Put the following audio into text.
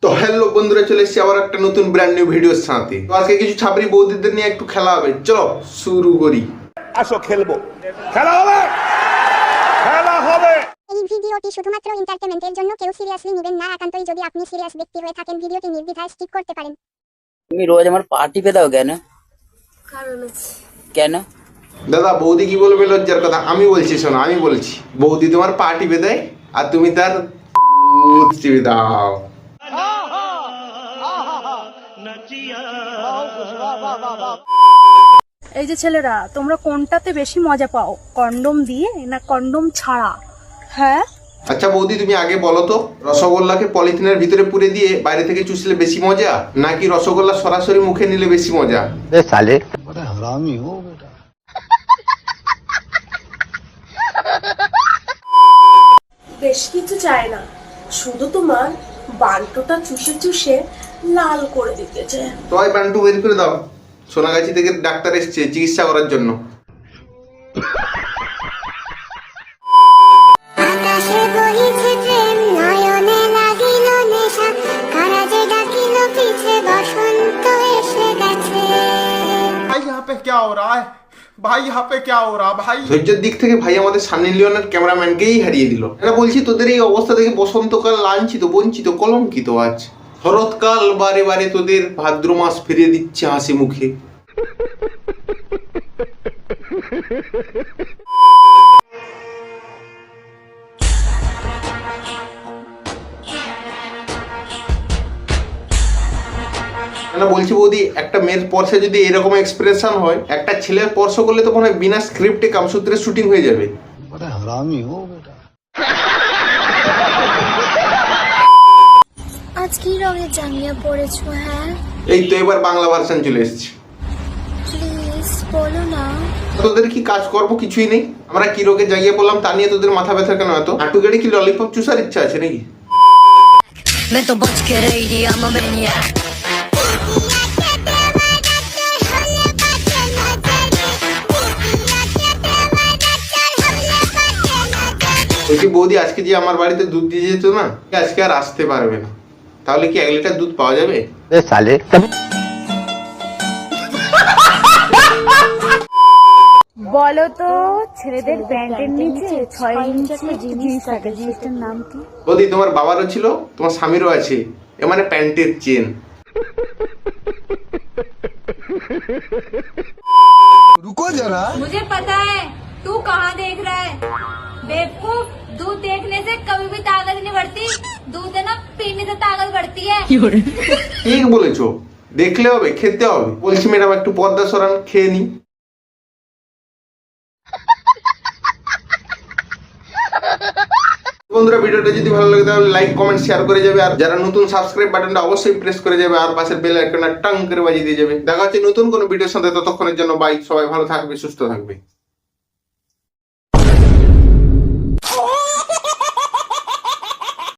তো হ্যালো বন্ধুরা, চলে এসেছি আবার একটা নতুন ব্র্যান্ড নিউ ভিডিওর সাথে। তো আজকে কিছু ছাপরি বৌদিদের নিয়ে একটু খেলা হবে, চলো শুরু করি। আসো খেলবো, খেলা হবে, খেলা হবে। এই ভিডিওটি শুধুমাত্র এন্টারটেইনমেন্টের জন্য, কেউ সিরিয়াসলি নেবেন না। একান্তই যদি আপনি সিরিয়াস ব্যক্তি হয়ে থাকেন, ভিডিওটি নির্দ্বিধায় স্কিপ করতে পারেন। তুমি রোজ আমার পার্টি পে দাও কেন? কারণ আছে। কেন? দাদা বৌদি কি বলবে লজ্জার কথা? আমি বলছি, শোনো আমি বলছি। বৌদি তোমার পা টিপে দেয় আর তুমি তার টিপে দাও। এই যে ছেলেরা, তোমরা কোনটাতে বেশি মজা পাও, কন্ডম দিয়ে না কন্ডম ছাড়া? হ্যাঁ, আচ্ছা বৌদি, তুমি আগে বলো তো, রসগোল্লাকে পলিথিনের ভিতরে পুরে দিয়ে বাইরে থেকে চুষলে বেশি মজা, নাকি রসগোল্লা সরাসরি মুখে নিলে বেশি মজা? साले বেশ কিছু চায় না, শুধু তোমার বান্টুটা চুষে চুষে লাল করে দিতে চায়। সবাই বান্টু বের করে দাও। সোনাগাছি থেকে ডাক্তার এসছে চিকিৎসা করার জন্য। আকাশে বহিছে প্রেম, নয়নে লাগিল নেশা, কারাজে ডাকিল পিছে বসন্ত এসে গেছে। भाई यहाँ पे क्या हो रहा है? भाई यहाँ पे क्या हो रहा है भाई? ধৈর্যের দিক থেকে ভাই আমাদের সানি লিওনের ক্যামেরাম্যানকেই হারিয়ে দিল। এটা বলছি, তোদের এই অবস্থা থেকে বসন্তকাল লাঞ্ছিত, বঞ্চিত, কলঙ্কিত আজ। শরৎকাল বারে বারে তোদের ভাদ্র মাস ফিরিয়ে দিচ্ছে হাসি মুখে। বলছি বৌদি, একটা মেয়ের পর্সে যদি এরকম এক্সপ্রেশন হয়, একটা ছেলের স্পর্শ করলে তো মনে হয় বিনা স্ক্রিপ্টে কামসূত্রে শুটিং হয়ে যাবে। আজ কি রঙের জাঙ্গিয়া পরেছো? হ্যাঁ এই তো এবার বাংলা ভার্সন চলে এসেছে। প্লিজ বলো না। তোদের কি কাজ করব কিছুই নেই, আমরা কি রোগে জাগিয়ে পড়লাম তা নিয়ে তোদের মাথা ব্যথা কেন? এত হাঁটু গেড়ে কি ললিপপ চুষার ইচ্ছা আছে নাকি? मैं तो बच के रही I'm a maniac। বলছি বৌদি, আজকে যে আমার বাড়িতে দুধ দিয়ে যেত না, আজকে আর আসতে পারবে না। তাহলে কি 1 লিটার দুধ পাওয়া যাবে? साले বলো তো, ছেলেদের প্যান্টের নিচে 6 ইঞ্চি জিনিস থাকে, জিনিসটার নাম কি? বৌদি, তোমার বাবারও ছিল, তোমার স্বামীরও আছে, এ মানে প্যান্টের চেন। रुको जरा, मुझे पता है तू कहाँ देख रहा है बेवकूफ। दूध देखने से कभी भी ताकत नहीं बढ़ती, दूध है ना पीने से ताकत बढ़ती है। ঠিক বলেছো, দেখলে হবে, খেতে হবে। বলছি ম্যাডাম, একটু পর্দা সরান, খেয়ে নি। বন্ধুরা, ভিডিওটা যদি ভালো লাগে তাহলে লাইক কমেন্ট শেয়ার করে যাবে, আর যারা নতুন সাবস্ক্রাইব বাটনটা অবশ্যই প্রেস করে যাবে, আর পাশের বেল আইকনটা টাং করে বাজিয়ে দিয়ে যাবে। দেখা হচ্ছে নতুন কোনো ভিডিওর সাথে, ততক্ষণের জন্য বাই। সবাই ভালো থাকবে, সুস্থ থাকবে।